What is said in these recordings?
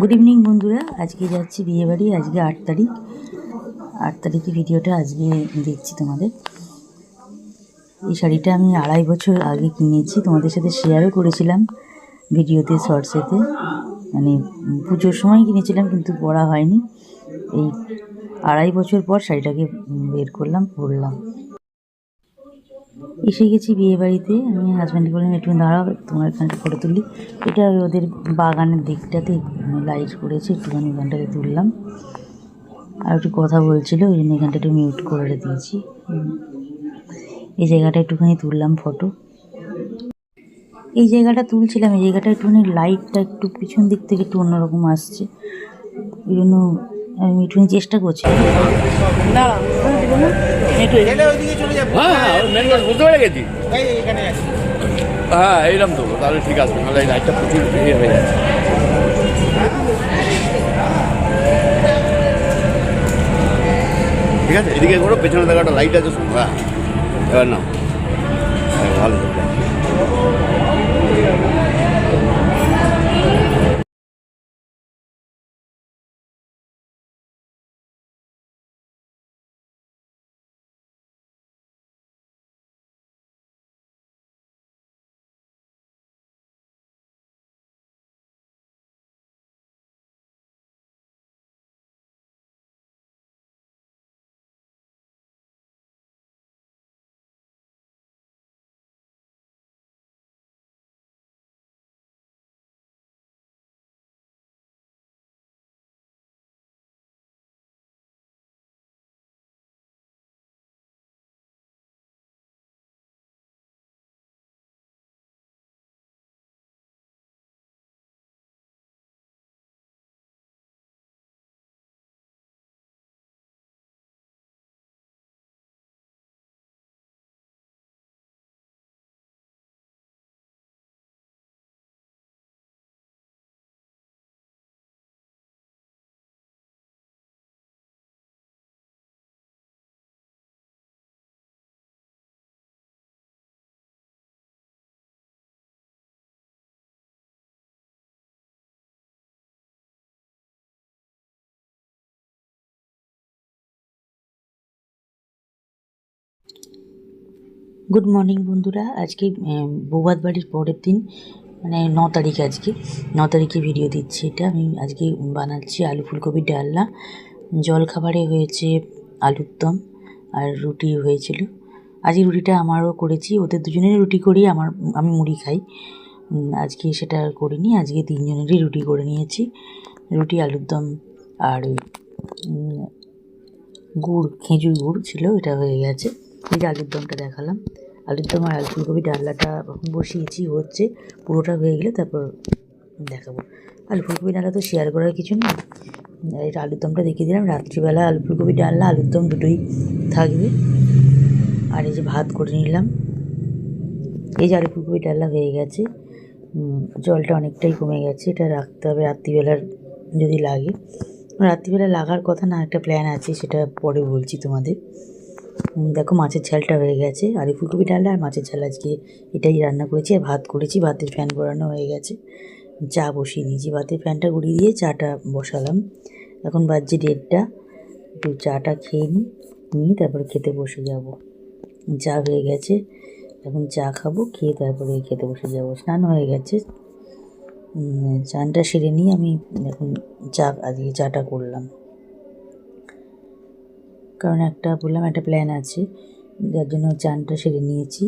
Good evening বন্ধুরা, আজকে যাচ্ছি বিয়ে বাড়ি। আজকে 8 তারিখ। 8 তারিখে ভিডিওটা আজকে দেখছি তোমাদের। এই শাড়িটা আমি 2.5 বছর আগে কিনেছি, তোমাদের সাথে শেয়ারও করেছিলাম ভিডিওতে, শর্টসেতে। মানে পুজোর সময় কিনেছিলাম, কিন্তু পরা হয়নি। এই 2.5 বছর পর শাড়িটাকে বের করলাম, পরলাম। এসে গেছি বিয়ে বাড়িতে। আমি হাজব্যান্ডকে বললাম একটু দাঁড়াও, তোমার এখানে ফটো তুলি। এটা ওদের বাগানের দিকটাতে লাইট করেছে, একটুখানি এখানটাতে তুললাম। আর একটু কথা বলছিল, ওই জন্য এখানটা একটু মিউট করে দিয়েছি। এই জায়গাটা একটুখানি তুললাম ফটো। এই জায়গাটা তুলছিলাম, এই জায়গাটা একটুখানি লাইটটা একটু পিছন দিক থেকে একটু অন্যরকম আসছে, ওই জন্য আমি একটুখানি চেষ্টা করছি। হ্যাঁ এইরকম তো তাহলে ঠিক আছে, নাহলে এই লাইটটা প্রচুর ইয়ে হয়ে যাচ্ছে। ঠিক আছে, এদিকে করো, পেছনে দেখা একটা লাইট আছে। হ্যাঁ এবার নাও, ভালো। গুড মর্নিং বন্ধুরা। আজকে বৌভাত বাড়ির পরের দিন, মানে 9 তারিখ। আজকে 9 তারিখে ভিডিও দিচ্ছি। এটা আমি আজকে বানাচ্ছি আলু ফুলকপির ডালনা। জলখাবারে হয়েছে আলুর দম আর রুটি হয়েছিল। আজকে রুটিটা আমারও করেছি, ওদের দুজনেরই রুটি করি, আমি মুড়ি খাই। আজকে সেটা করিনি, আজকে 3জনেরই রুটি করে নিয়েছি। রুটি, আলুর দম আর গুড়, খেজুর গুড় ছিল, এটা হয়ে গেছে। এই যে আলুর দমটা দেখালাম, আলুর দম আর আলু ফুলকপি ডালনাটা বসিয়েছি, হচ্ছে। পুরোটা হয়ে গেলে তারপর দেখাবো। আলু ফুলকপি ডালনা তো শেয়ার করার কিছু নেই, এটা আলুর দমটা দেখিয়ে দিলাম। রাত্রিবেলা আলু ফুলকপি ডালনা, আলুর দম দুটোই থাকবে। আর এই যে ভাত করে নিলাম। এই যে আলু ফুলকপি ডালনা হয়ে গেছে। জলটা অনেকটাই কমে গেছে, এটা রাখতে হবে রাত্রিবেলার যদি লাগে। রাত্রিবেলা লাগার কথা না, একটা প্ল্যান আছে, সেটা পরে বলছি তোমাদের। দেখো মাছের ঝালটা হয়ে গেছে, আলু ফুলকপি ডালনা আর মাছের ঝাল আজকে এটাই রান্না করেছি। আর ভাত করেছি, ভাতের ফ্যান করানো হয়ে গেছে। চা বসিয়ে দিয়েছি, ভাতের ফ্যানটা গড়িয়ে দিয়ে চাটা বসালাম। এখন বাজছে 1:30। একটু চাটা খেয়ে নিয়ে তারপরে খেতে বসে যাব। চা হয়ে গেছে, এখন চা খাবো, খেয়ে তারপরে খেতে বসে যাব। স্নান হয়ে গেছে, চানটা সেরে নিয়ে আমি এখন আজকে চাটা করলাম। কারণ বললাম একটা প্ল্যান আছে, যার জন্য চানটা সেরে নিয়েছি,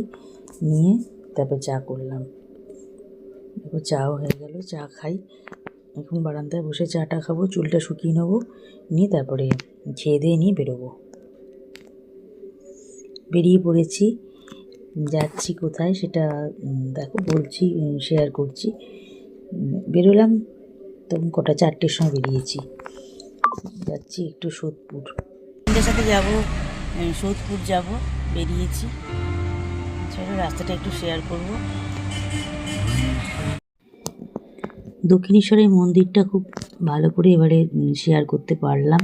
নিয়ে তারপর চা করলাম। এরপর চাও হয়ে গেল, চা খাই। এখন বারান্দায় বসে চাটা খাবো, চুলটা শুকিয়ে নেবো, নিয়ে তারপরে খেয়ে দিয়ে নিয়ে বেরোবো। বেরিয়ে পড়েছি, যাচ্ছি কোথায় সেটা দেখো, বলছি, শেয়ার করছি। বেরোলাম তখন কটা, 4টের সময় বেরিয়েছি। যাচ্ছি একটু সোদপুর, ওদের সাথে যাব, সোদপুর যাব, বেরিয়েছি। চলো রাস্তাটা একটু শেয়ার করব। দক্ষিণেশ্বরের মন্দিরটা খুব ভালো করে এবারে শেয়ার করতে পারলাম।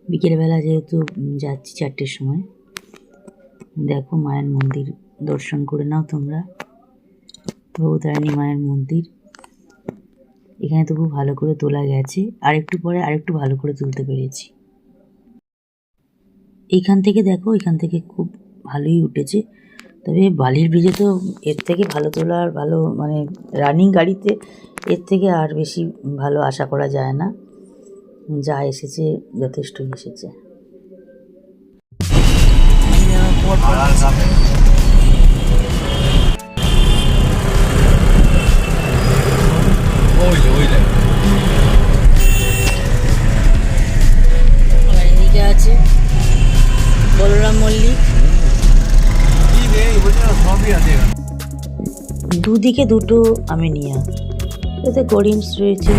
বিকেলবেলা যেহেতু যাচ্ছি 4টের সময়। দেখো মায়ের মন্দির, দর্শন করে নাও তোমরা, ভবতারিণী মায়ের মন্দির। এখানে তবু ভালো করে তোলা গেছে, আর একটু পরে আরেকটু ভালো করে তুলতে পেরেছি। এইখান থেকে দেখো, এখান থেকে খুব ভালোই উঠেছে। তবে বালির ব্রিজে তো এর থেকে ভালো তোলার ভালো মানে রানিং গাড়িতে এর থেকে আর বেশি ভালো আশা করা যায় না। যা এসেছে যথেষ্টই এসেছে। এদিকে আছে বলরাম মল্লিক, দুদিকে দুটো আমিনিয়া, এতে করিমস রয়েছে,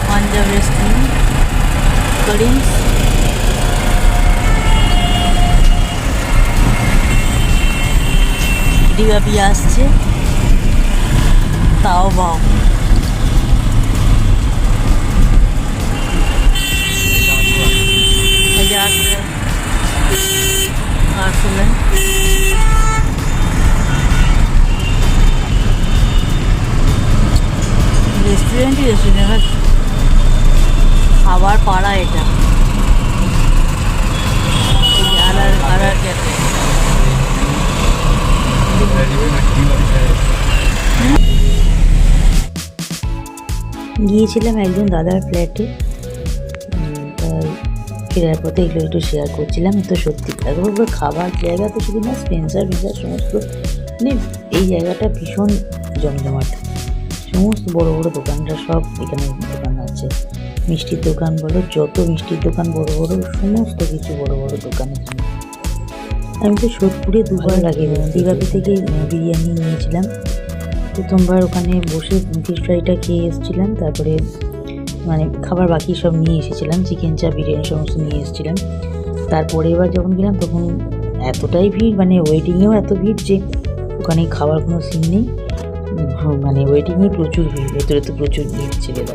পাঞ্জাব রেস্টুরেন্ট, করিমস, ডিবাপি আসছে, তাও বাও, রেস্টুরেন্ট খাবার পাড়া এটা, আলার ক্যাফে। গিয়েছিলাম একজন দাদার ফ্ল্যাটে, তাই ফেরার পথে এগুলো একটু শেয়ার করছিলাম। তো সত্যি একবার খাবার জায়গা তো শুধু না, স্পেন্সার ভিসার সমস্ত মানে এই জায়গাটা ভীষণ জমজমাট, সমস্ত বড় বড় দোকানটা সব এখানে দোকান আছে, মিষ্টির দোকান বলো, যত মিষ্টির দোকান বড় বড় সমস্ত কিছু বড় বড় দোকান এখানে। আমি তো সোদপুরে দুবার লাগিয়ে দিবাপি থেকে বিরিয়ানি নিয়েছিলাম, প্রথমবার ওখানে বসে ফিশ ফ্রাইটা খেয়ে এসেছিলাম, তারপরে মানে খাবার বাকি সব নিয়ে এসেছিলাম, চিকেন চাপ বিরিয়ানি সমস্ত নিয়ে এসেছিলাম। তারপরে এবার যখন গেলাম তখন এতটাই ভিড়, মানে ওয়েটিংয়েও এত ভিড় যে ওখানে খাওয়ার কোনো সিন নেই, মানে ওয়েটিংয়ে প্রচুর ভিড়, ভেতরে তো প্রচুর ভিড় ছেলেরা।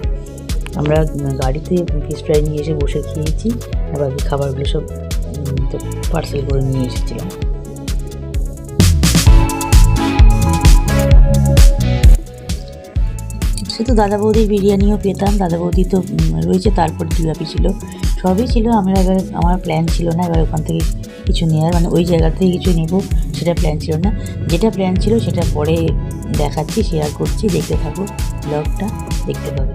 আমরা গাড়িতে ফিশ ফ্রাই নিয়ে এসে বসে খেয়েছি, আর বাকি খাবারগুলো সব তো পার্সেল করে নিয়ে এসেছিলাম। সে তো দাদা বৌদির বিরিয়ানিও পেতাম, দাদা বৌদি তো রয়েছে, তারপর জিলাপি ছিল, সবই ছিল। আমার প্ল্যান ছিল না এবার ওখান থেকে কিছু নেওয়ার, মানে ওই জায়গা থেকে কিছু নেব সেটা প্ল্যান ছিল না। যেটা প্ল্যান ছিল সেটা পরে দেখাচ্ছি, শেয়ার করছি, দেখতে থাকো, ব্লগটা দেখতে পাবে।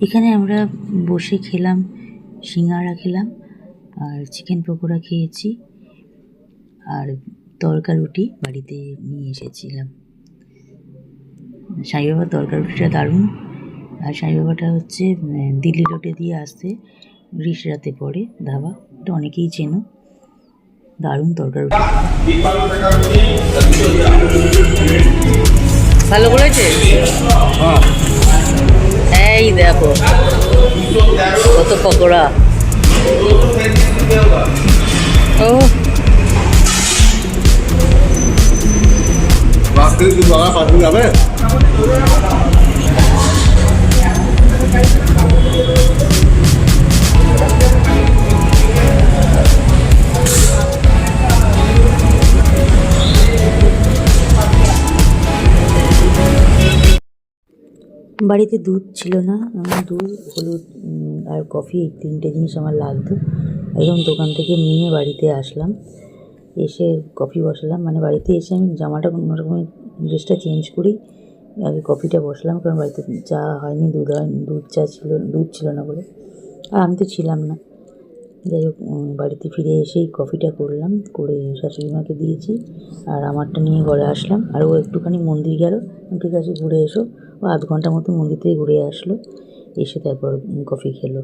এখানে আমরা বসে খেলাম, সিঙ্গারা খেলাম আর চিকেন পকোড়া খেয়েছি, আর তড়কা রুটি বাড়িতে নিয়ে এসেছিলাম। সাই বাবার তড়কা রুটিটা দারুণ, আর সাই বাবাটা হচ্ছে দিল্লি রোডে দিয়ে আসতে রিসরাতে পড়ে ধাবা, এটা অনেকেই চেনো, দারুণ তড়কা রুটি। ভালো করেছে, এই দেখো কত পকোড়া, ও যাবে। বাড়িতে দুধ ছিল না, দুধ, হলুদ আর কফি, এই 3টে জিনিস আমার লাগতো। একদম দোকান থেকে নিয়ে বাড়িতে আসলাম, এসে কফি বসালাম। মানে বাড়িতে এসে আমি জামাটা কোনো রকমের ড্রেসটা চেঞ্জ করি, আগে কফিটা বসলাম, কারণ বাড়িতে চা হয়নি, দুধ ছিল না বলে। আর আমি তো ছিলাম না। যাই হোক, বাড়িতে ফিরে এসেই কফিটা করলাম, করে শাশুড়ি মাকে দিয়েছি, আর আমারটা নিয়ে ঘরে আসলাম। আর ও একটুখানি মন্দির গেল, ঠিক আছে ঘুরে এসো। ও আধ ঘন্টা মতো মন্দির থেকে ঘুরে আসলো, এসে তারপর কফি খেলো।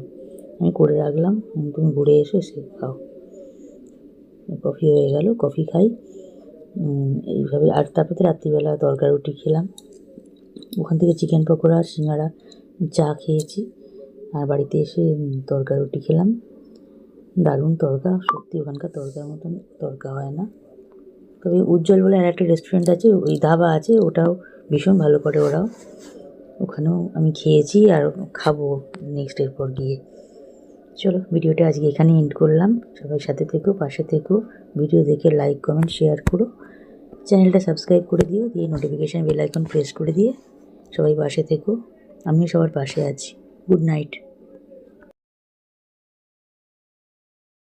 আমি করে রাখলাম, তুমি ঘুরে এসে খাও। কফি হয়ে গেল, কফি খাই এইভাবে। আর তারপরে রাত্রিবেলা তরকা রুটি খেলাম, ওখান থেকে চিকেন পকোড়া, সিঙ্গাড়া, চা খেয়েছি। আর বাড়িতে এসে তরকা রুটি খেলাম। দারুণ তড়কা, সত্যি ওখানকার তড়কার মতন তড়কা হয় না। তবে উজ্জ্বল বলে আর একটা রেস্টুরেন্ট আছে, ওই ধাবা আছে, ওটাও ভীষণ ভালো করে ওরাও। ওখানেও আমি খেয়েছি আর খাবো নেক্সট এরপর গিয়ে। চলো, ভিডিওটা আজকে এখানে এন্ড করলাম। সবাই সাথে থেকো, পাশে থেকো, ভিডিও দেখে লাইক কমেন্ট শেয়ার করো, চ্যানেলটা সাবস্ক্রাইব করে দিও, দিয়ে নোটিফিকেশান বেল আইকন প্রেস করে দিয়ে সবাই পাশে থেকো। আমিও সবার পাশে আছি। Good night.